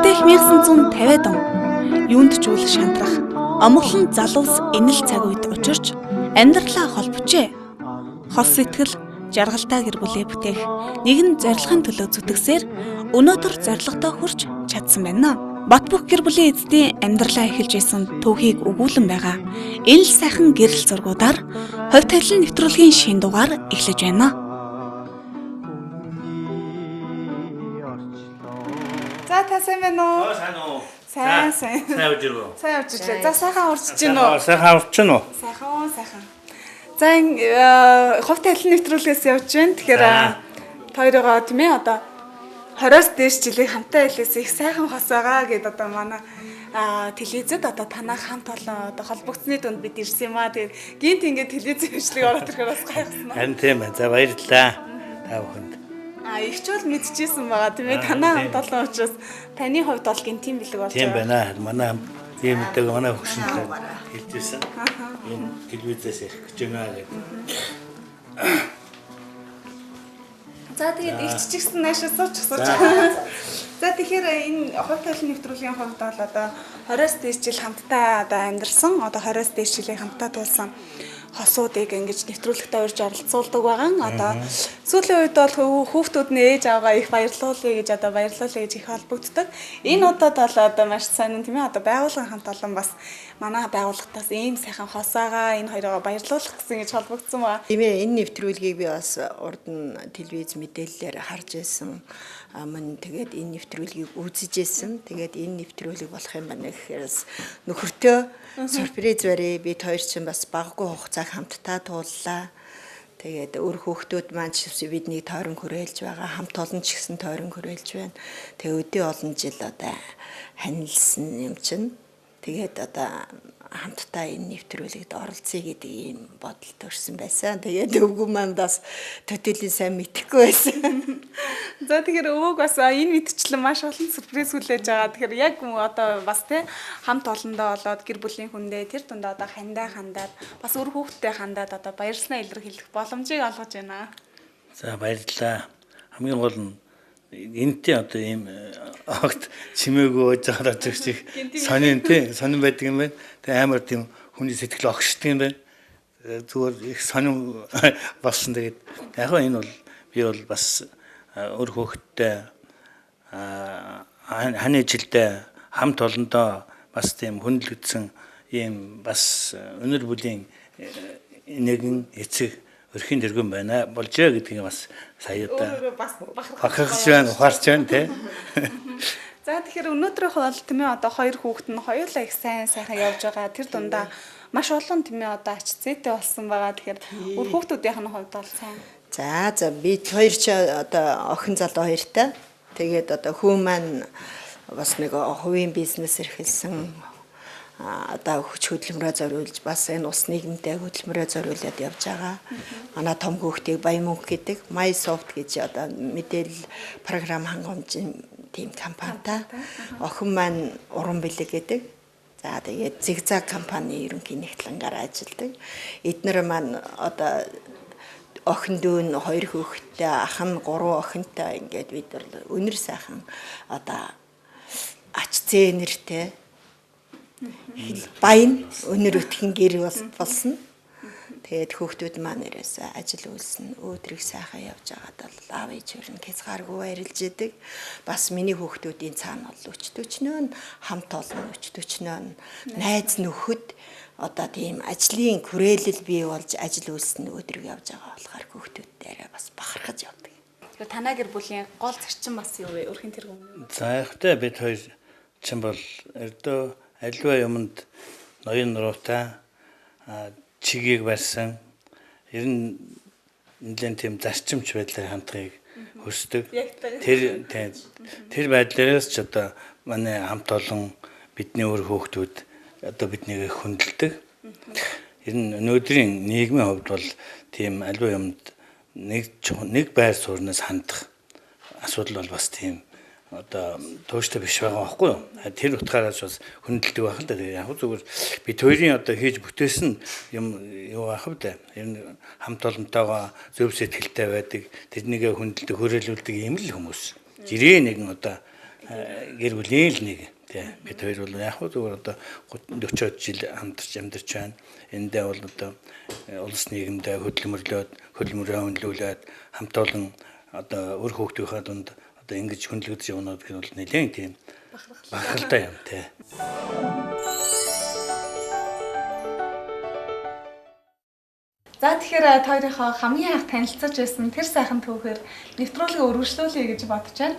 Бүтээх 1950-ад он юунд ч үл шантрах омглон залуус энэл цаг үед учирч амьдралаа холбочээ. Хос сэтгэл жаргалтай гэр бүлээ бүтээх нэгэн зорилгын төлөө зүтгэсээр өнөөдөр зорилгодоо хүрч чадсан байна. Бат бөх гэр бүлийн эзэдийн амьдралаа эхэлж исэн түүхийг өгүүлэн байгаа. Энэ л сайхан гэрэл зургуудаар хувь тавилан нэвтрүүлгийн шин дугаар эхлэж байна. За та сайн байна уу? Сайн уу? Сайн. Сайн үжиргөө. Сайн үжиглээ. За сайхан урчж гин үү? Сайхан урчж гин үү? Сайхан. За хувь тавилан нэвтрүүлгээс явж байна. Тэгэхээр хоёроо тийм ээ одоо 20-оос дээш жилийн хамтаа хэлээс их сайхан хос байгаа гэдээ одоо манай телевизэд одоо танаа хамт олон одоо холбогдсны дунд бид ирсэн юм аа. Тэгээд гинт ингээд телевизийн хвшлийг ороод ирэхээр бас гайхсан аа. Харин тийм байна. За баярлалаа. Та бүхэнд. Их ч бол мэдчихсэн байгаа тийм ээ. Танаа хамт олон учраас таны хувьд бол гин тийм бэлэг болж Тийм байгаа. байна. Манай тийм мэдээ манай хөгшинтэй хэлжсэн. Энэ телевизээс ирэх гэж байна гэдэг. За тэгээд ихч чигсэн наашаа сууч. За тэгэхээр энэ хувь тавилан нэвтрүүлгийн хувьд бол одоо 20-оос дээш жил хамтдаа одоо амьдарсан, одоо 20-оос дээш жилийн хамтдаа тулсан хосуудыг ингэж нэвтрүүлэгтээ урьж оролцуулдаг байгаа. Одоо сүүлийн үед бол хүүхдүүд нь ээж аваагаа их баярлуулъя гэж их холбогддог. Энэ удаад бол одоо маш сайн тийм ээ. Одоо байгууллагын хамт олон бас манай байгууллагатаас ийм сайхан хосоогоо энэ хоёроо баярлуулах гэсэн гэж холбогдсон байна. Тийм ээ, энэ нэвтрүүлгийг би бас урд нь телевиз мэдээллээр харж байсан. Мөн тэгээд энэ нэвтрүүлгийг үзэж байсан. Тэгээд энэ нэвтрүүлэг болох юм байна гэхээр нөхөртөө сюрприз барья. Бид хоёр чинь бас баггүй хугацааг хамтдаа тууллаа. Тэгээд өөр хүүхдүүд маань ч бидний тойрон хүрээлж байгаа. Хамт олон ч гэсэн тойрон хүрээлж байна. Тэгээд өдөө олон жил одоо ханилсан юм чинь. Тэгээд одоо хамтдаа энэ нэвтрүүлэгт оролцъё гэдэг ийм бодол төрсэн байсан. Тэгээд өвгөө маань бас төдийлэн сайн мэдэхгүй байсан. За тэгэхээр өвөг бас энэ мэдчлэн маш олон сюрприз хүлээж байгаа. Тэгэхээр яг одоо бас тий хамт олондоо болоод гэр бүлийн хүндээ тэр дундаа одоо хандаад бас өөр хүүхдтэй хандаад одоо баярснаа илэрхийлэх боломжийг олгож байна. За баярлалаа. Хамгийн гол нь энэтэй одоо ийм огт чимээгүй жаараа зүгчих сонин байдаг юм байна. Тэгээ амар тийм хүний сэтгэл огшдог юм байна. Зүгээр их сонин болсон. Тэгээд яг энэ бол би бол бас өөр хүүхдтэй ханы жилдээ хамт олондоо бас тийм хүндлэгдсэн ийм бас өнөр бүлийн нэгэн эцэг өрхийн дэргэн байна болжээ гэдгийг бас сая одоо бахархаж байна тий. За тэгэхээр өнөөдрийнх бол тийм ээ одоо хоёр хүүхэд нь хоёулаа их сайхан явж байгаа. Тэр дундаа маш олон тийм ээ одоо ач зээтэй болсон байгаа. Тэгэхээр өөр хүүхдүүдийнх нь хувьд бол сайн. За бид хоёр ч одоо охин залуу хоёртай. Тэгээд одоо хүү маань бас нэг хувийн бизнес эрхэлсэн. Одоо хүч хөдөлмөрөө зориулж бас энэ ус нийгэмтэй хөдөлмөрөө зориулаад явж байгаа. Манай том хүүхдийг Баямөнх гэдэг MySoft гэж одоо мэдээлэл програм хангамжийн тийм компанитай. Охин маань Уран бэлэг гэдэг. За тэгээд Зигзаг компани ерөнхий нэгтлэнгээр ажилладаг. Эднэр маань одоо охин дүүн хоёр хүүхэдтэй, ах нь 3 охинтой ингээд бид өнөр сайхан одоо ач зээ нэртэй баян өнөр өтгөн гэр болсон. Тэгээд хүүхдүүд маань нэрээс ажил үйлсэн өөдрийг сайхан явж байгаад бол аав ээжээр нь хязгааргүй баярлж идэг. Бас миний хүүхдүүдийн цаана бол өчтөчнөө хамт олон өчтөчнөө найз нөхөд одоо тийм ажлын хүрээлэл бий болж ажил үйлсэн өөдрийг явж байгаа болохоор хүүхдүүдээрээ бас бахархаж явдаг. Тэгэхээр танаа гэр бүлийн гол зарчим бас юу вэ? Өрхийн тэргүүн. За ихтэй бид хоёр чинь бол өрдөө альва юмд ноён нуруутай чигийг барьсан. Ер нь нэлээд тийм зарчимч байдлаар хандхыг хүсдэг. Тэр байдлаараас ч одоо манай хамт олон бидний өөр хүүхдүүд одоо биднийг хүндэлдэг. Ер нь өнөөдрийн нийгмийн хувьд бол тийм альва юмд нэг байр суурнаас хандах асуудал бол бас тийм одоо тууштай биш байгаа байхгүй юу? Тэр утгаараас бас хүндэлдэг байх л да. Яг зүгээр бид хоёрын одоо хийж бүтээсэн юм юу байх вэ? Ер нь хамт олонтойгоо зөв сэтгэлтэй байдаг, тэднийгээ хүндэлдэг, хөрөөлүүлдэг юм л хүмүүс. Жирээ нэгэн одоо гэр бүлийн л нэг тий. Бид хоёр бол яг зүгээр одоо 40 жил хамтарч амьдарч байна. Эндээ бол одоо улс нийгэмдээ хөдөлмөрөө үнэлүүлээд хамт олон одоо өр хүүхдийнхээ дунд одоо ингэж хүндлэгдэж явна гэх нь бол нэлээд тийм бахархалтай юм тий. За тэгэхээр хоёрынхоо хамгийн анх танилцаж байсан тэр сайхан түүхээр нэвтрүүлгээ өргөжлүүлье гэж бодож байна.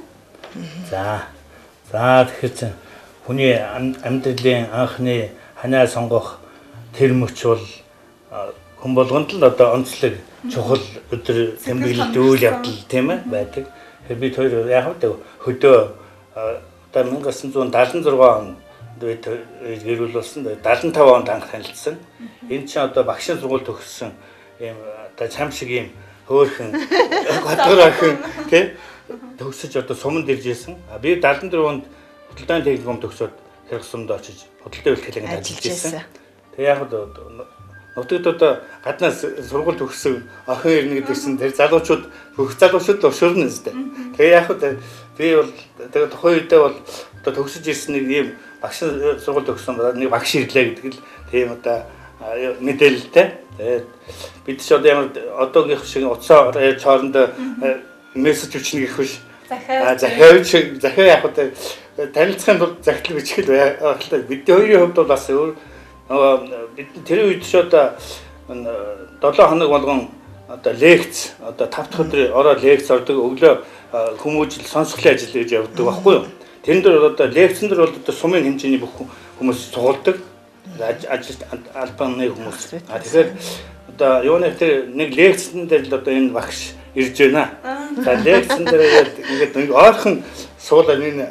За тэгэхээр хүний амьдралын анхны ханаа сонгох тэр мөч бол хүн болгонд л одоо онцлог чухал өдөр тэмдэглэлт үйл явдал тийм ээ байдаг. Тэгэхээр бид хоёр яг хөдөө одоо 1976 онд бид гэр бүл болсон. 75 онд анх танилцсан. Энэ чинь одоо багшийн сургууль төгссөн ийм одоо чам шиг ийм хөөхөн гадар охин тий төгсөж одоо суманд ирж исэн. Би 74 онд худалдааны техникум төгсөөд Хэрэгсумд очиж худалдаа үйлчлэгийн ажиллаж исэн. Тэгээ яг нутагт одоо гаднаас сургууль төгссөн охин ирнэ гэдгсэн тэр залуучууд бүх залуучууд л өшөрнө өстэй. Тэгээ яг би бол тэгээ тухайн үедээ бол одоо төгсөж ирсэн нэг ийм багшийн сургууль төгссөн нэг багш ирлээ гэдэг л тийм одоо мэдээлэлтэй. Тэгээд бид ч одоо ямар одоогийнх шиг утсаа хоорондоо мессеж өчнө гэх биш. Захиа яг одоо танилцахын тулд захидлыг бичих л байна. Бидний хоёрын хувьд бол бас өөр бид тэр үед ч одоо 7 хоног болгон одоо лекц одоо 5 дахь өдөр ороо лекц ордог өглөө хүмүүжил сонсголын ажил гэж явдаг байхгүй юу. Тэрэн дээр одоо лекцэн дээр бол одоо сумын хэмжээний бүх хүмүүс цугулдаг. Ажилт албаны хүмүүс. Тэгэхээр одоо юуны тэр нэг лекцэн дээр л одоо энэ багш ирж байна. За лекцэн дээр ингээд ойрхон суулаа энэ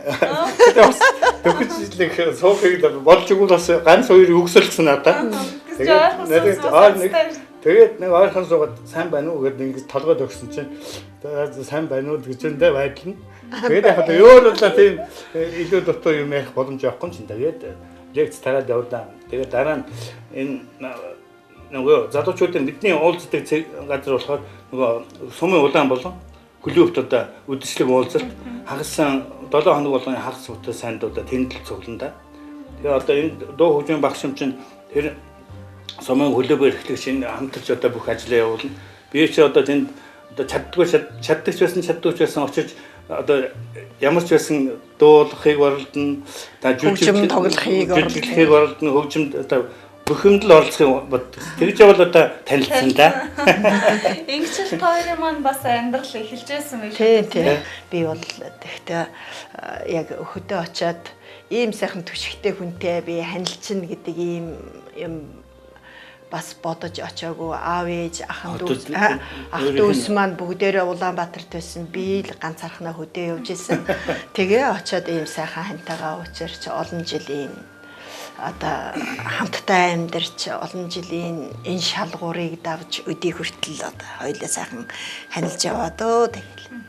төгсжлэх суухыг болж игэл бас ганц хоёр өгсөлгсөн надаа. Тэгээд нэг ойрхон суугаад сайн байна уу гэдэг ингээд толгойд өгсөн чинь сайн байна уу гэж үндэ байдлаа. Тэгээд яг одоо юу л тийм илүү дутуу юм ярих боломж явахгүй юм чинь тэгээд лекц тараад явлаа. Тэгээд дараа нь энэ нөгөө залуучуудын бидний уулздаг газар болохоор нөгөө сумын улаан болон клубт одоо үдшилэг уулзалт хагасан 7 хоног болгоны хагас утас сайндуудаа тэмдэглэл цуглан да. Тэгээ одоо энэ дуу хөгжмийн багш юм чинь тэр сумын клубээр эхлэх шинэ хамтарч одоо бүх ажлаа явуулна. Би ч одоо тэнд одоо чаддагч байсан очиж одоо ямар ч байсан дуулахыг оролдоно. Хөгжим тоглохыг оролдоно. Хөгжимд одоо бүхэнд л оролцохыг боддог. Тэгж явал одоо танилцсан да. Ингэчл хоёрын маань бас амьдрал эхэлж байсан байх. Тийм. Би бол тэгтээ яг хөдөө очиад ийм сайхан түшигтэй хүнтэй би танилцна гэдэг ийм юм бас бодож очоогүй аав ээж ах дүүс маань бүгдээрээ Улаанбаатарт байсан. Би л ганцаархнаа хөдөө явж исэн. Тэгээ очиод ийм сайхан хантайгаа уучирч олон жилийн одоо хамтдаа амьдарч олон жилийн энэ шалгуурыг давж өдий хүртэл одоо хоёулаа сайхан ханилж яваад тэгэл.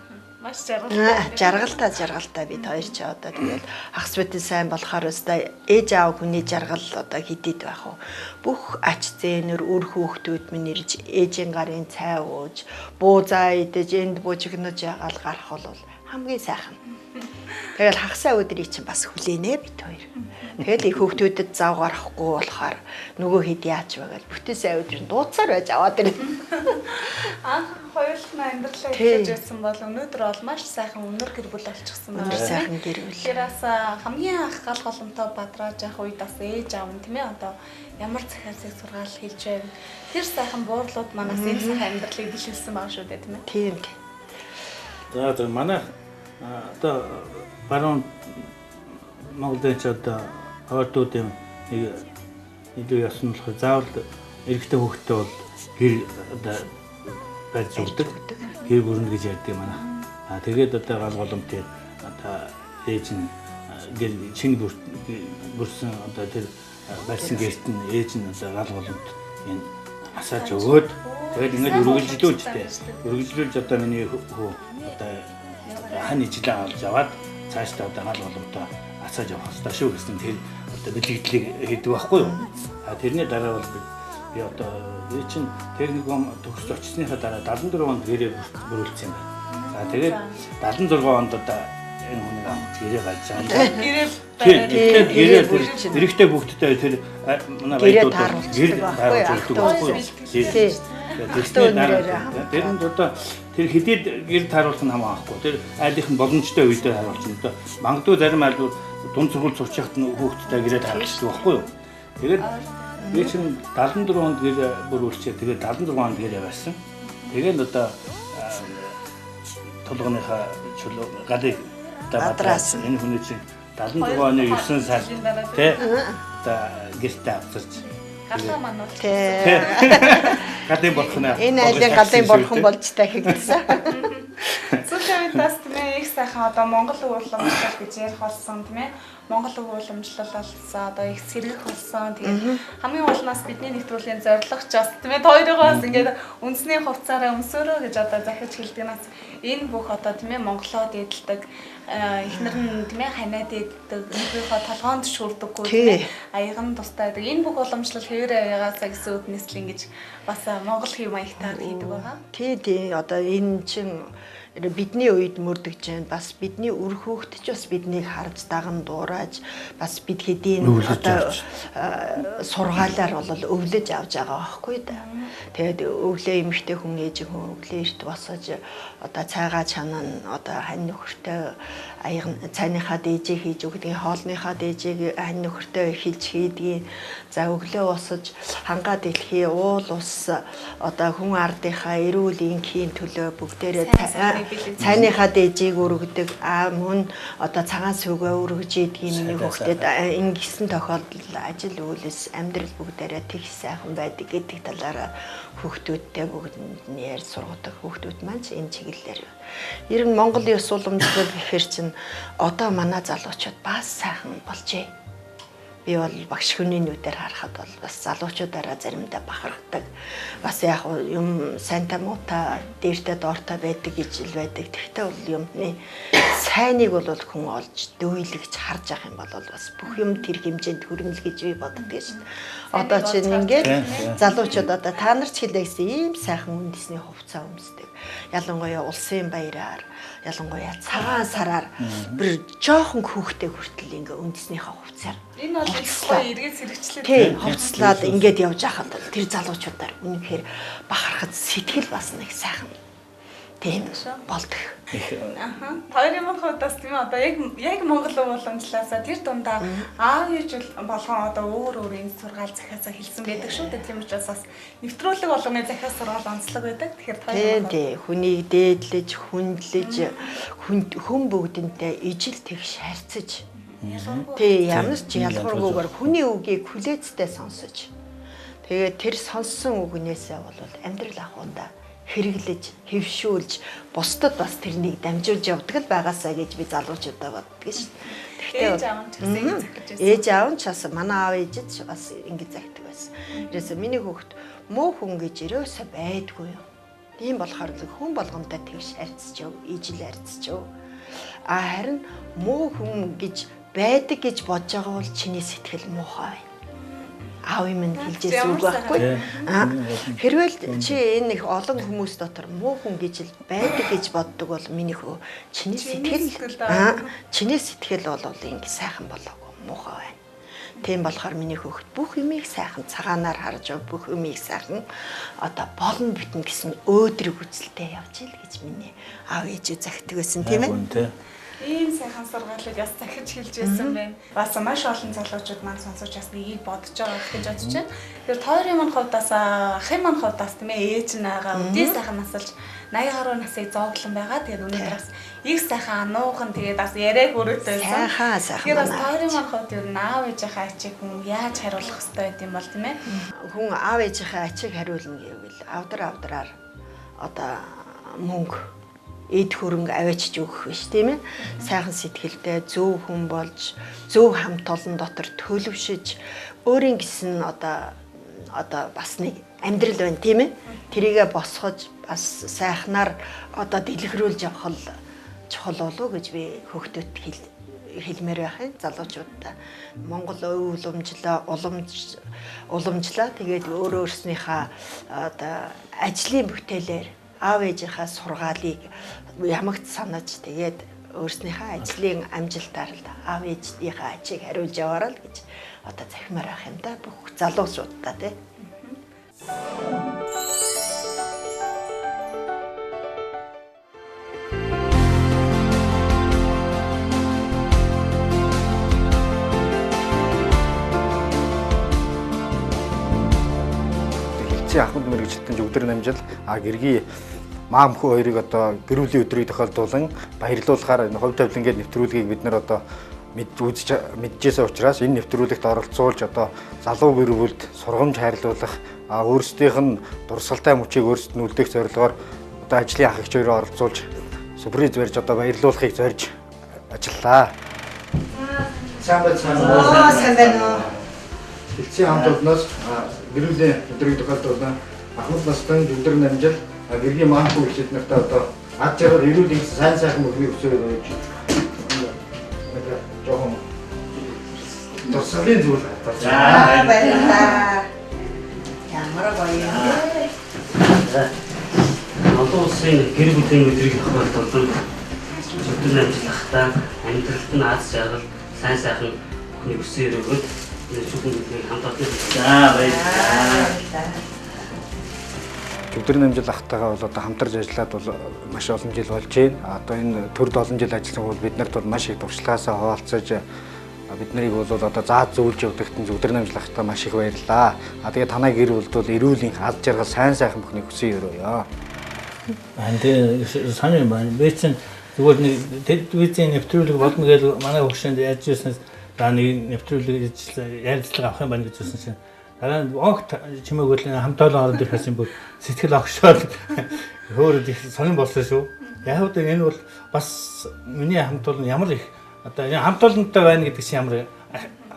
Маш жаргалтай. Жаргалтай бид хоёр ч одоо тэгэл хагас битэн сайн болохоор өстой ээж аав хүний жаргал одоо хидэд байх уу. Бүх ач зээнэр үр хүүхдүүд минь ирж ээжийн гарын цай ууж, буузаа идэж, энд буужигнож ягаал гарах бол хамгийн сайхан. Тэгэл хагасаа өдрийг чинь бас хүлээнэ бид хоёр. Тэгэл их хүүхдүүдэд зав гарахгүй болохоор нөгөө хэд яач байгаад бүтэн сая өдрийн дууцаар байж аваад ирнэ. Анх хоёулаа амьдралаа эхлэж байсан бол өнөөдөр бол маш сайхан өнөр гэр бүл болчихсон байна. Сайхан гэр бүл. Тэрээс хамгийн анх гал голомтой бадрааж явах үед бас ээж аав нь тийм ээ одоо ямар захиалцыг сургаал хийж байв. Тэр сайхан буурлууд манаас энэ сайхан амьдралыг бэлгэлсэн баг шүү дээ тийм ээ. Тийм. За манай одоо баруун Монголын ч одоо ордуудын нэг илүү ясан болохоор заавал эрэгтэй хүүхдтэй бол гэр одоо байж зүгдэг гэр бүрнэ гэж ярьдаг манай. Тэгээд одоо гал голомтын одоо ээж нь гэр шинэ бүрсэн одоо тэр барьсан гэрт нь ээж нь одоо гал голомт энэ асааж өгөөд тэгээд ингээд үргэлжлүүлж одоо миний хөө одоо хань ижлээ авч аваад цаашдаа одоо гал голомтоо асааж явах хэрэгтэй шүү гэсэн тэр одоо бэлэгдлийг хийдэг байхгүй юу. Тэрний дараа бол би одоо чинь техникум төгсөж очсныхаа дараа 74 онд гэрээ бүрүүлсэн юм байна. Тэгээд 76 онд одоо энэ хүнийг авах гэрээ гарч байгаа. Гэрээ Тэгээд эрэхтэй хүүхдтэй тэр манай баядууд гэр тааруулж өгдөг. Тэр нь одоо тэр хэдийд гэр тааруулах нь хамаахгүй. Тэр айлынх нь боломжтой үедээ харуулчихна. Одоо магадгүй зарим айлууд дунд сургууль сурч яхад нь хүүхдтэй гэрээ тааруулдаг байхгүй юу? Тэгээд би чинь 74 онд гэр бүр үлчээ. Тэгээд 76 онд гэрээ барьсан. Тэгээд одоо толгоныхаа чулуу галыг бадраас энэ хүний чинь 76 оны 9 сард тий одоо гэртээ авчирч галаа мануу тий галын борхно энэ айлын галын борхон болж дахигдсан. Сүүлийн үеэс тэмээ их сайхан одоо Монгол уламжлал гэж ярих болсон тийм ээ. Монгол уламжлал болсон одоо их сэргэх болсон. Тэгээд хамгийн гол нь бидний нэвтрүүлгийн зорилго ч бас тийм ээ хоёрыгоос ингээд үндэсний хувцаараа өмсөөрөө гэж одоо захиж хэлдэг нас энэ бүх одоо тийм ээ монголоод эдэлдэг эхнэр нь тийм ээ ханаад эддэг нөхрийнхөө толгоонд шүрдэггүй тийм ээ аяган тустай байдаг. Энэ бүх уламжлал хэвээрээ ягаасаа гэсэн үднэс л ингэж бас монгол хэв маягтаар хийдэг байгаа. Тий одоо энэ чинь бидний үед мөрдөгж байна. Бас бидний үр хүүхэд ч бас биднийг харж даган дуурайж бас бид хэдийн одоо сургаалаар бол өвлөж авч байгаа байхгүй да. Тэгээд өвлөө эмэгтэй хүн ээж хүн өвлөө эрт босож одоо цайгаа чанаа одоо хань нөхөртэй аяг цайныхаа дээжээ хийж өгдөг, хоолныхаа дээжээг хань нөхөртэй эхэлж хийдэг. За өглөө босож хангаа дэлхий уул ус одоо хүн ардынхаа эрүүл энхийн төлөө бүгдээрээ цайныхаа дээжийг өргөдөг. Мөн одоо цагаан сүгөө өргөж идэх миний хөвгөдөд ингэсэн тохиолдолд ажил үйлс амьдрал бүгдээрээ тэг сайхан байдаг гэдэг талаараа хүүхдүүдтэй бүгдэнд нь ярьж сургадаг хүүхдүүд маань энэ чиглэлээр. Ер нь Монголын ёс уламжлал гэхэр чинь одоо манай залуучууд бас сайхан болжээ. Би бол багш хүнийнүүдээр харахад бол бас залуучуудаараа заримдаа бахархдаг. Бас яг юм сайнта муута дээртэй доортой байдаг гэж л байдаг. Тэгтээ бол юмны сайныг бол хүн олж дөөлөгч харж явах юм бол бас бүх юм тэр хэмжээнд хүрнэ л гэж би боддог шин. Одоо чинь ингээд залуучууд одоо та нар ч хэлээ гэсэн ийм сайхан үндэсний хувцас өмсдөг. Ялангуяа улсын баяраар, ялангуяа цагаан сараар бүр жоохон хүүхдээ хүртэл ингээ үндэснийхээ хувцасаар. Энэ бол ихтэй эргээд сэргчлээ. Тий, хувцлаад ингээд явж байхад бол тэр залуучуудаар үнэхээр бахархад сэтгэл бас нэг сайхан тийм болдог. Хоёрын хувьдаас тийм одоо яг Монгол уламжлалаасаа тэр дундаа аав ээж болгон одоо өөр энэ сургаал захиасаа хэлсэн байдаг шүү дээ. Тийм учраас бас нэвтрүүлэг болгоны захиас сургаал онцлог байдаг. Тэгэхээр тий, хүнийг дээдлэж, хүндлэж, хүн бүгдэнтэй ижил тэгш харьцаж. Тий, ямар ч ялгаргүйгээр хүний үгийг хүлээцтэй сонсож. Тэгээд тэр сонссон үгнээсээ бол амьдрал ахуйнда хэрэглэж, хэвшүүлж, бусдад бас тэрнийг дамжуулж явдаг л байгаасаа гэж би залуучуудаа боддог шин. Тэгэхдээ ээж аав нь ч бас манай аав ээж ч бас ингэ загтдаг байсан. Ерөөсө миний хүүхэд муу хүн гэж ерөөсө байдгүй юу. Тийм болохоор хүн болгонтой тэгш харьцаж яв, ижил харьцаж яв. Харин муу хүн гэж байдаг гэж бодож байгаа бол чиний сэтгэл муухай байна. Аав юм хэлжээс үг байхгүй. Хэрвээ чи энэ их олон хүмүүс дотор муу хүн гэж л байдаг гэж боддог бол миний хөө чиний сэтгэл бол ингэ сайхан болоогүй муухай байна. Тийм болохоор миний хөхт бүх юмыг сайхан цагаанаар харж бүх юмыг сайхан одоо болно битэн гэсэн өөдрөг үзэлтэй явж ил гэж миний аав ээж загтдаг байсан тийм ээ. Ийм сайхан сургаалыг бас захиж хэлж байсан байна. Бас маш олон залуучууд маань сонсож бас нэгийг бодож байгаа гэж бодож байна. Тэр тойрын маань хувьдаас ахын маань хувьдаас тийм ээ ээж наага үдийн сайхан насалж 80 гаруй насыг зооглон байгаа. Тэгээд өнөөдөр бас их сайхан ануухан тэгээд бас яриаг өрөөтэй байсан. Тэгээд бас тойрын маань хувьд ер нь аав ээжийнхээ ачийг хүн яаж хариулах ёстой гэдэм бол тийм ээ. Хүн аав ээжийнхээ ачийг хариулна гэвэл авдраар одоо мөнгө эд хөрөнгө аваачж өгөх биш тийм ээ. Сайхан сэтгэлтэй зөв хүн болж зөв хамт олон дотор төлөвшөж өөрийн гэсэн одоо бас нэг амьдрал байна тийм ээ. Тэрийгэ босгож бас сайхнаар одоо дэлгэрүүлж явах л чухал болов гэж би хүүхдүүдэд хэлмээр байхын залуучуудаа Монгол өв уламжлаа тэгээд өөрснийхээ одоо ажлын бүтээлээр аав ээжийнхээ сургаалыг ямагт санаж тэгээд өөрснийхөө ажлын амжилтаар л аав ээжийнхээ ачийг хариулж яваарай л гэж одоо захимаар байх юм да бүх залуусуудаа тий. Ахмад мэр гэж хэлсэн өдөр намжил гэргийн маамхүү хоёрыг одоо гэр бүлийн өдрийг тохиолдуулан баярлуулахаар хувь тавилангийн нэвтрүүлгийг бид нар одоо мэдчихсэн учраас энэ нэвтрүүлэгт оролцуулж одоо залуу гэр бүлд сургамж хайрлуулах өөрсдийнх нь дурсгалтай мөчийг өөрсдөд нь үлдээх зорилгоор одоо ажлын ах эгч хоёроо оролцуулж сюрприз барьж одоо баярлуулахыг зорж ажиллаа. Сайн байна. Дэлхийн хамт олноос гэр бүлийн өдрийг тохиолдуулан Ахмад настай өдөр намжил гэргийн маамхүү ихчид нартай одоо ад жаргал эрүүл их сайн сайхан мөрөгийг өсөөр өгч жоохон дурсгалын зүйл баярлалаа. Ямар гоё. Одоо улсын гэр бүлийн өдрийг тохиолдуулан өдөр намжлахтаа амьдралд нь аз жаргал сайн сайхан бүхний өсөөр өгöd өдөр намжил ахтайгаа бол одоо хамтарч ажиллаад бол маш олон жил болж байна. Одоо энэ төрд олон жил ажилласан бол бид нарт бол маш их туршлагаасаа хуваалцаж бид нарыг бол одоо зааж зөвлөж явдагт нь өдөр намжил ахтай маш их баярлаа. Тэгээд танай гэр бүлд бол эрүүлийн аз жаргал сайн сайхан бүхнийг хүсэн өрөөё. Тэгээ санаа байна. Бэцэн зүгээр нэг телевизийн нэвтрүүлэг болно гэж манай хөгшөнд яаж ирсэн Даны нэвтрүүлэг ярилцлага авах юм байна гэж үзсэн чинь дараа нь огт чимээгөл хамт олон орон ирэхээс юм бол сэтгэл огшоод хөөрөд их сонирн болсон шүү. Яг одоо энэ бол бас миний хамт олон ямар их одоо энэ хамт олонтой байна гэдэг чинь ямар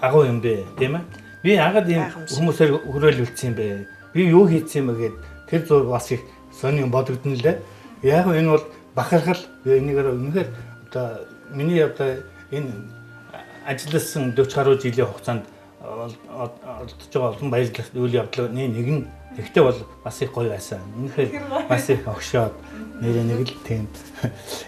агуу юм бэ тийм ээ. Би ягаад ийм хүмүүсээр хөрөөлүүлсэн юм бэ? Би юу хийсэн юм бэ гэд тэр зур бас их сонирн бодогдно лээ. Яг энэ бол бахархал энийгээр үнэхээр одоо миний одоо энэ ажилласан 40 гаруй жилийн хугацаанд олдож байгаа олон баярлалт үйл явдлын нэг нь тэгтээ бол бас их гоё байсан. Үнэхээр бас их огшоод нэрээ нэг л тийм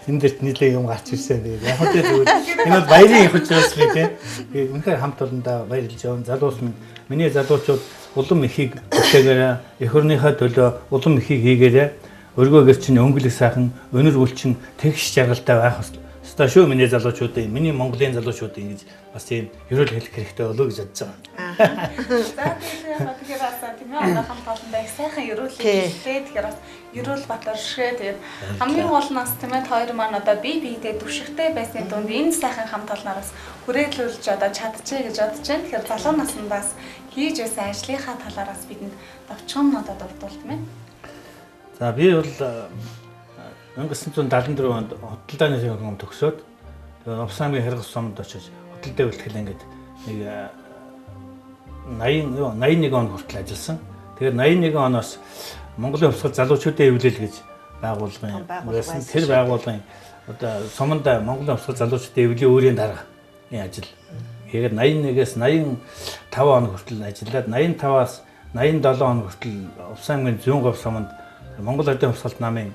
энэ дэрт нийлээ юм гарч ирсэн. Яг л зүгээр энэ бол баярын их учраас би тийм үнэхээр хамт олондоо баярлж явна. Залуус минь миний залуучууд улам ихийг бүтээгээрээ эх орныхаа төлөө улам ихийг хийгээрээ өргөөгөр чинь өнгөлөг сайхан өнөр бүл чинь тэгш жаргалтай байх ёстой шүү миний залуучуудын миний Монголын залуучуудын гэж бас тийм ерөөл хэлэх хэрэгтэй болоо гэж бодож байгаа. За тэгэхээр бас тийм ээ одоо хамт олондоо их сайхан ерөөл хэлээ. Тэгэхээр бас ерөөл батаршгэ тэгээд хамгийн гол нь бас тийм ээ хоёр маань одоо бие биедээ түвшигтэй байсан дунд энэ сайхан хамт олноороос хүрээлүүлж одоо чадчихъя гэж бодож байна. Тэгэхээр залуу насндаас хийж байсан ажлынхаа талаараас бидэнд товчхон одоо дурдвал тийм ээ. За би бол 1974 онд Хотолдооны хөргөм төгсөөд Увсамгийн хэрэг сумд очиж хөдөлгөөний бэлтгэл ингээд нэг 81 он хүртэл ажилласан. Тэгээд 81 оноос Монголын хувьсгал залуучуудын эвлэл гэж байгуулгын байсан. Тэр байгуулгын одоо суманд Монголын хувьсгал залуучуудын эвлэлийн өөрийн дарга ажил. Тэгээд 81-ээс 85 он хүртэл ажиллаад 85-аас 87 он хүртэл Увсамгийн зүүн говь суманд Монгол Ардын хувьсгалт намын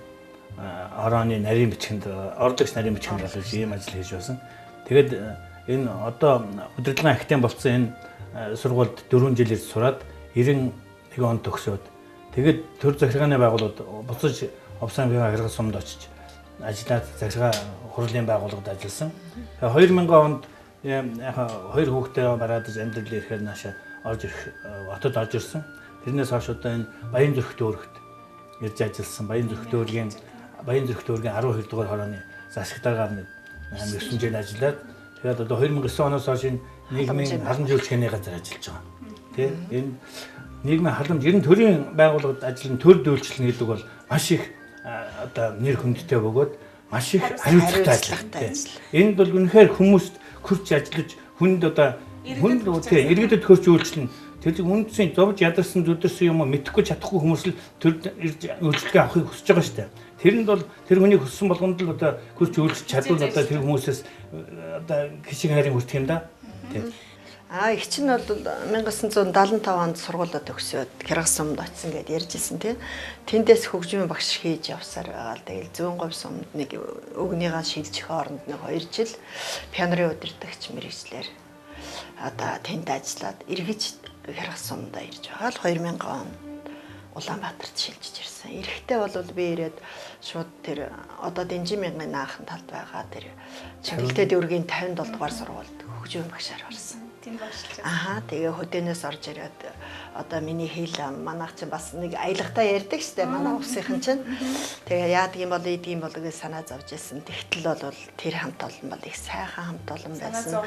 орооны нарийн бичгэнд ордогч нарийн бичгэнд болж ийм ажил хийж байсан. Тэгээд энэ одоо удирдлагын академи болсон энэ сургуульд 4 жил ирж сураад 91 онд төгсөөд тэгээд төр захиргааны байгууллагад буцаж Увсамгийн хэрэг сумд очиж ажиллаад захиргаа хурлын байгууллагад ажилласан. 2000 онд яг хоёр хүүхдээ бараад амьдрал ирэхээр наашаа орж ирэх хотод орж ирсэн. Тэрнээс хойш одоо энэ Баян зүрх төөрөгт ирж ажилласан. Баян зүрх төөргийн 12 дугаар хорооны засагтайгаар 9 жил ажиллаад тэгээд одоо 2009 оноос хойш нийгмийн халамж үйлчилгээний газар ажиллаж байгаа. Тэ энэ нийгмийн халамж ер нь төрийн байгууллагад ажиллан төр дөөлчлөн гэдэг бол маш их одоо нэр хүндтэй бөгөөд маш их хариуцлагатай ажил. Энд бол үнэхээр хүмүүст хөрч ажиллаж хүнд одоо хүнд иргэдэд хөрч үйлчлэн тэр үндсийн зовж ядарсан зүдэрсэн юм мэдэхгүй чадахгүй хүмүүс л төр үйлчлэгээ авахыг хүсэж байгаа шүү дээ. Тэрэнд бол тэр хүний хүссэн болгонд л одоо хөрч үйлчлэж чадвал одоо тэр хүмүүсээс одоо хишиг хайрын хүртэх юм да. Их чинь бол 1975 онд сургуулиуд төгсөөд Киргизсумд очсон гэдээ ярьжсэн тийм. Тэндээс хөгжмийн багш хийж явсаар байгаа л тэгэл зүүн говь сумд нэг өгнийгаа шилжих оронд нэг 2 жил пианорын удирдагч мэргэжлэр одоо тэнд ажиллаад эргэж Киргизсумд ирж байгаа л 2000 он Улаанбаатарт шилжиж ирсэн. Эрэхтэй бол би ирээд шууд тэр одоо Дэнжимгийн наахан талд байгаа тэр Чангалтай дүүргийн 57 дугаар сургуульд хөгжмийн багшаар орсон. Тийм багшлж. Тэгээ хөдөөнөөс орж ирээд одоо миний хэл манайх чинь бас нэг аялахтаа ярьдаг штэ манай усынхан чинь. Тэгээ яадаг юм бол ийдэг юм бол гэж санаа зовж ирсэн. Тэгтэл бол тэр хамт олон бол их сайхан хамт олон байсан.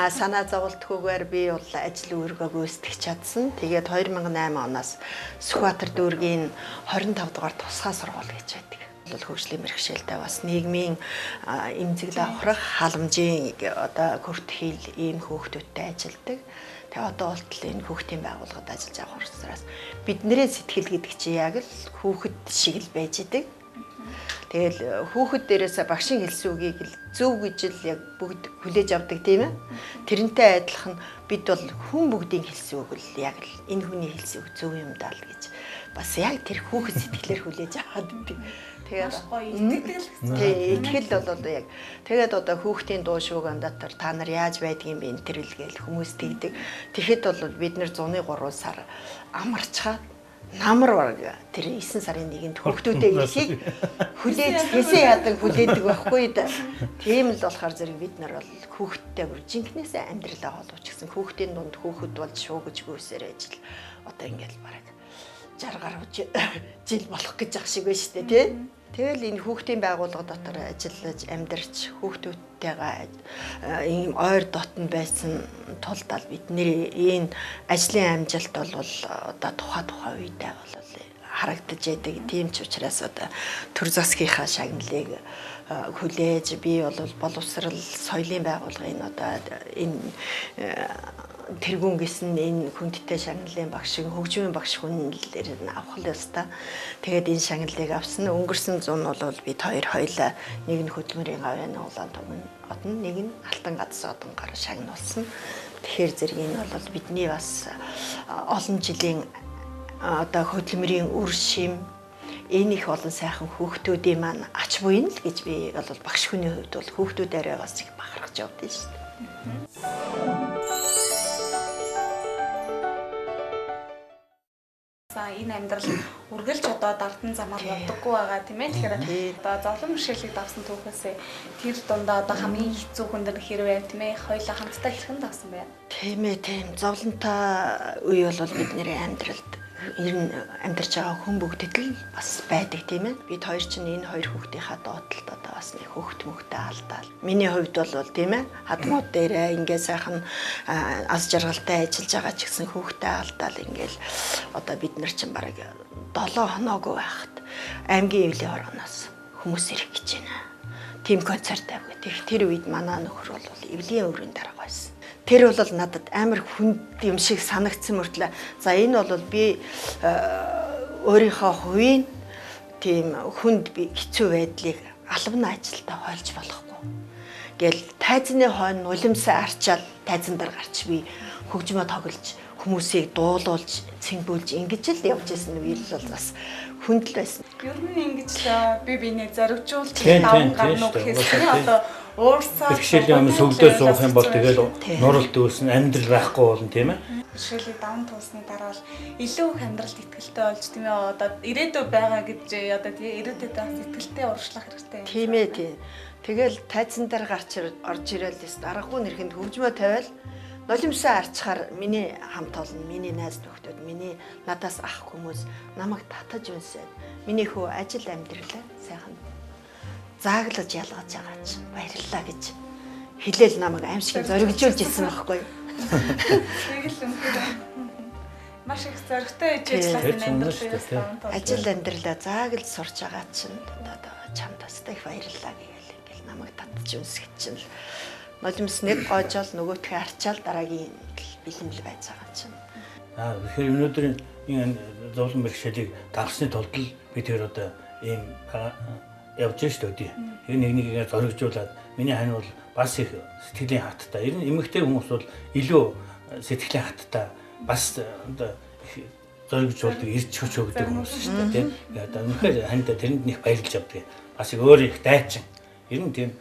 Санаа зовлтгүйгээр би бол ажил өөргөө гүйцэтгэж чадсан. Тэгээд 2008 оноос Сүхбаатар дүүргийн 25 дугаар тусгай сургууль гэж байдаг. Бол хөгжлийн мэргэжлтэй бас нийгмийн эмзэглэл аврах халамжийн одоо хүртхийл ийм хүүхдүүдтэй ажилладаг. Тэгээ одоо болтол энэ хүүхдийн байгууллагад ажиллаж байгаа учраас бидний сэтгэл гэдэг чинь яг л хүүхэд шиг л байж идэг. Тэгэл хүүхэд дээрээс багшийн хэлсэн үгийг л зөв гэж л яг бүгд хүлээж авдаг тийм ээ. Тэрнтэй адилхан бид бол хүн бүгдийн хэлсэн үг л яг л энэ хүний хэлсэн үг зөв юм даа л гэж бас яг тэр хүүхэд сэтгэлээр хүлээж аваад идэг. Тэгээд итгэл бол яг тэгээд одоо хүүхдийн дуу шууган дотор та нар яаж байдгийг би энэ төрөл гээл хүмүүс тэгдэг. Тэгэхэд бол бид нэр 103 сар амарчаад намар тэр 9 сарын 1-нд хүүхдүүдээ ихийг хүлээж хэсээ яадаг хүлээдэг байхгүй да. Тийм л болохоор зэрэг бид нар бол хүүхдтэй бүр жинкнээсээ амьдралаа холбоочихсан. Хүүхдийн дунд хүүхэд болж шуугаж гүйсээр ажил одоо ингээл бараг 60 гаруй жил болох гэж ах шиг байна шүү дээ тий. Тэгэл энэ хүүхдийн байгууллага дотор ажиллаж амьдарч хүүхдүүдтэйгээ ийм ойр дотн байсан тулд бидний энэ ажлын амжилт бол одоо тухай үедээ бол харагдаж байдаг. Тийм ч учраас одоо төр засгийнхаа шагналыг хүлээж би бол боловсрал соёлын байгууллагын одоо энэ тэргүүн гэсэн энэ хүндтэй шагналын багшийн хөгжмийн багш хүнлэр авах л ёстой. Тэгээд энэ шагналыг авсан. Өнгөрсөн зун бол бид хоёлаа нэг нь хөдөлмөрийн гавьяаны улаан одон нэг нь алтан гадас одонгоор шагнуулсан. Тэгэхээр зэрэг энэ бол бидний бас олон жилийн одоо хөдөлмөрийн үр шим энэ их олон сайхан хүүхдүүдийн маань ач буйн л гэж би бол багш хүний хувьд бол хүүхдүүдээрээ бас их бахархаж явдсан шүү дээ. Энэ амьдрал үргэлж одоо дардан замаар явдаггүй байгаа тийм ээ. Тэгэхээр одоо зовлон бэрхшээлийг давсан түүхээсээ тэр дундаа одоо хамгийн хэцүү хүндэр хэрвээ тийм ээ хоёулаа хамтдаа хэрхэн давсан бэ? Тийм ээ тийм. Зовлонтой үе бол бидний амьдралд ер нь амьдарч байгаа хүн бүгдэд л бас байдаг тийм ээ. Бид хоёр чинь энэ хоёр хүүхдийнхаа доотлолд одоо бас нэг хүүхд мөхтэй алдаал. Миний хувьд бол тийм ээ хадмууд дээрээ ингээ сайхан аз жаргалтай ажиллаж байгаа ч гэсэн хүүхдэд алдаал ингээл одоо бид нар чинь бараг 7 хоноогүй байхад аймгийн эвлийн орооноос хүмүүс ирэх гэж байна. Тим концерт авдаг. Тэр үед манай нөхөр бол эвлийн өрөөний дарга байсан. Тэр бол надад амар хүнд юм шиг санагдсан мөртлөө за энэ бол би өөрийнхөө хувийн тийм хүнд би хэцүү байдлыг албан ажилдаа хойлж болохгүй. Гэл тайзны хойно нулимсаа арчаал тайзан дээр гарч би хөгжмөө тоглож хүмүүсийг дуулуулж цэнгүүлж ингэж л явж байсан үйл бол бас хүндэл байсан. Ер нь ингэж би биний зоригжуулж даван гарнуу гэхээс одоо уурсаа бэрхшээлийн сөвлөө суух юм бол тэгэл нуралт үүснэ амьдрал байхгүй болно тийм ээ. Бэрхшээлийн даван туусны дараа л илүү их амьдралд итгэлтэй болж тийм ээ одоо ирээдүй байгаа гэж одоо тийм ирээдүйд бас итгэлтэй урагшлах хэрэгтэй юм. Тийм ээ тийм. Тэгэл тайзан дээр гарч орж ирэл тест аргагүй нэрхэнд хөгжмөө тавиал нулимсаа арчхаар миний хамт олон миний найз нөхдөд миний надаас ах хүмүүс намайг татаж үнсээд миний хүү ажил амьдралаа сайхан зааглаж ялгаж байгаа ч баярлалаа гэж хэлээл намайг аимшиг зоригжуулж ирсэн байхгүй юу. Тэгэл үнэхээр маш их зоригтой хийж ажилласан ажил амьдралаа зааглаж сурч байгаа чинь одоо чамд тастай их баярлалаа гэгээл ингээл намайг татаж үнсгэж чинь нулимс нэг гоожол нөгөөтгөө арчаал дараагийн бэлэмэл байж байгаа чинь. Тэгэхээр өнөөдөр энэ зовлон бэрхшээлийг давсны тулд л бид тэр одоо ийм явж шүү дээ. Энэ нэг нэгээ зоригжуулаад миний хань бол бас их сэтгэлийн хаттай. Ер нь эмэгтэй хүмүүс бол илүү сэтгэлийн хаттай бас одоо зоригжуулдаг ирж хүч өгдөг хүмүүс шүү дээ тийм. Одоо үнэхээр ханд тэрэнд нэг баярлж авдаг. Бас өөр их дайчин. Ер нь тийм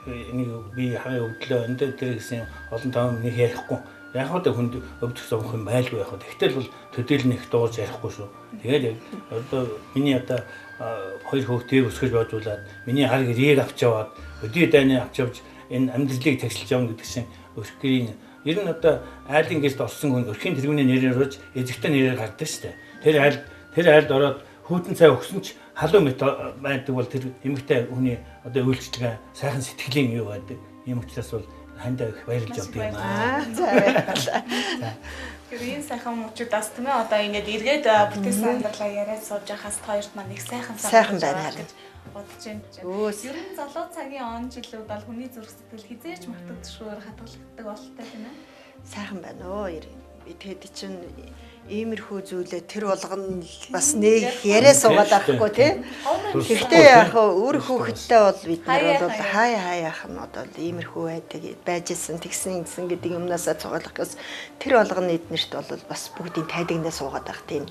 нэг би хаваа өглөө энэ дээр гэсэн олон таам нэг ярихгүй. Яг одоо хүнд өвдөх зовх юм байлгүй яг. Тэгтэл бол төдийлнэх дууж ярихгүй шүү. Тэгээд одоо миний одоо хоёр хүүхдийг өсгөж боожуулаад миний хар гэрээг авч яваад өдөө дайны авч явж энэ амьдралыг тагсилж явна гэдэг чинь өрхгэрийн ер нь одоо айлын гэрт орсон хүн өрхийн тэргүүний нэрээр урж эзэгтэй нэрээр гардаг шүү дээ. Тэр айлд ороод хүүтэн цай өгсөн ч халуун мэт байдаг бол тэр эмэгтэй хүний одоо үйлчлэгээ сайхан сэтгэлийн юу байдаг. Ийм учраас бол хандаа их баярлж явдаг юм аа. За баярлалаа. Тэр энэ сайхан мөчүүдээс тийм ээ одоо ингээд эргээд бүтээсэн амьдралаа яриад сууж байхаас хоёрт маань их сайхан байна харин. Бодож байна. Ер нь залуу цагийн он жилүүд бол хүний зүрх сэтгэл хизээч мартагдчихгүй хатгалагддаг болтой тийм ээ. Сайхан байна өө. Би тэгэд чинь иймэрхүү зүйлээ тэр болгоно бас нэг яриа суугаад байхгүй тий. Гэхдээ яг өөр хүүхэдтэй бол бид нар бол хаяах нь одоо иймэрхүү байжсэн тэгсэн гэдэг юмнасаа цугаалах гэс тэр болгоно эднэрт бол бас бүгдийн тайдагнаа суугаад байх тийм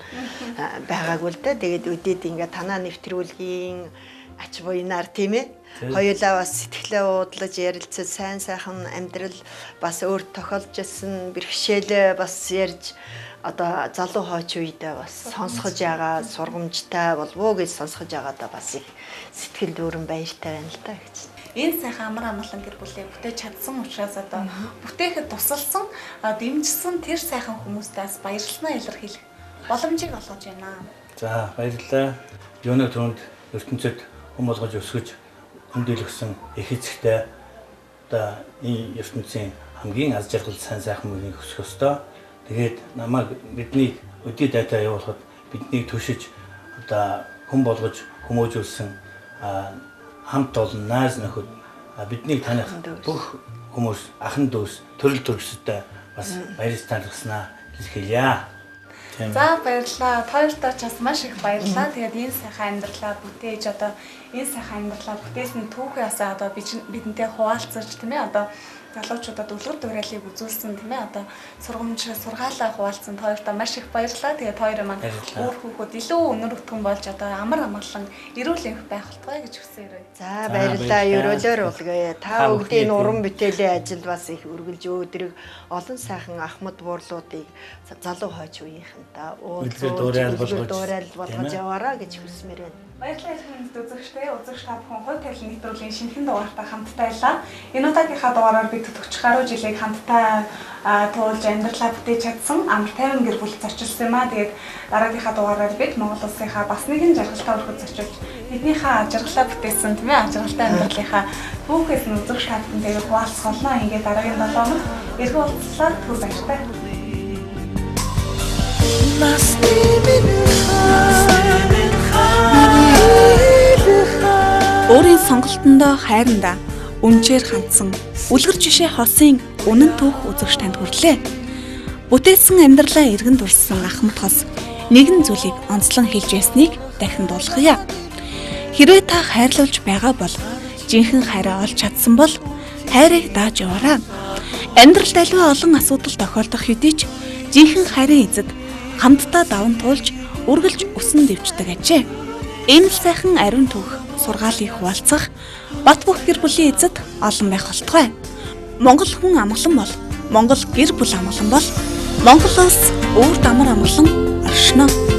байгаагүй л да. Тэгээд үдээд ингээ танаа нэвтрүүлгийн ач буйнаар тийм ээ. Хоёулаа бас сэтгэлээ уудлаж ярилцаж сайн сайхан амьдрал бас өөр тохиолж ирсэн бэрхшээлээ бас ярьж одоо залуу хойч үедээ бас сонсгож байгаа сургамжтай болов уу гэж сонсгож байгаадаа бас их сэтгэл дүүрэн баяртай байна л да гэж. Энэ сайхан амар амгалан гэр бүлээ бүтээж чадсан учраас одоо бүтээхэд тусалсан дэмжсэн тэр сайхан хүмүүстээс баярлалаа илэрхийлэх боломжийг олгож байна. За баярлалаа. Юунаг түнд ертөнцид хүм болгож өсгөж хүндэлгсэн их эзэгтэй одоо энэ ертөнцийн хамгийн аз жаргал сайн сайхан мөрийг өсгөх ёстой. Тэгээд намайг бидний өдөө дайтай явуулахад биднийг түшиж одоо хүм болгож хүмүүжүүлсэн хамт олон найз нөхөд биднийг таних бүх хүмүүс ахын дүүс төрөл төрөстэй бас баяр таарснаа хэлье. За баярлалаа. Хоёртоо ч бас маш их баярлалаа. Тэгээд энэ сайхан амьдралаа бүтээж одоо энэ сайхан амьдралаа бүтээсэн түүхээ асаа одоо бидэнтэй хуваалцаж тийм ээ одоо залуучуудад үлгэр дуурайлыг үзүүлсэн тийм ээ одоо сургаалаа хуваалцсан хоёртоо маш их баярлалаа. Тэгээд хоёр маань өөр хүүхэд илүү өнөр өтгөн болж одоо амар амгалан эрүүл энх байх болтугай гэж хүсээрэй. За баярлалаа. Ерөөлөөр уулгая. Та бүгдийн уран бүтээлийн ажил бас их өргөлж өдрөг олон сайхан ахмад буурлуудыг залуу хойч үеийнхэнтэй уулзуулж болгож яваараа гэж хүсмээр байна. Баярлалаа хүмүүст үзэгчтэй үзэгч та бүхэн хувь тавилан нэвтрүүлгийн шинэхэн дугаартай хамтдаа байлаа. Энэ удаагийнхаа дугаараар бид 40 гаруй жилийг хамтдаа туулж амьдралаа бүтээж чадсан амар тайван гэр бүл зорчилсан юм аа. Тэгээд дараагийнхаа дугаараар бид Монгол улсынхаа бас нэгэн жаргалтай өрхөд зорчилж биднийхээ жаргалаа бүтээсэн тийм ээ жаргалтай амьдралынхаа түүхээс нь үзэгч та бүхэнтэйгээ хуваалцах болно. Ингээд дараагийн 7 хоног эргэн уулзлаа түр баяртай. Өөрийн сонголтондоо хайрандаа үнчээр хандсан үлгэр жишээ хосын үнэн түүх үзэгч танд хүрлээ. Бүтээсэн амьдралаа эргэн дурсан ахмад хос нэгэн зүйлийг онцлон хэлж байсныг дахин дуулгая. Хэрвээ та хайрлуулж байгаа бол жинхэнэ хайраа олж чадсан бол хайрыг дааж яваарай. Амьдралд аливаа олон асуудал тохиолдох хэдий ч жинхэнэ хайрын эзэд хамтдаа даван туулж үргэлж өсөн дэвждэг ажээ. Энэ сайхан ариун түүх сургаалыг хуваалцах бат бөх гэр бүлийн эзэд олон байх болтугай. Монгол хүн амгалан бол Монгол гэр бүл амгалан бол Монгол улс өөр дамар амгалан оршино.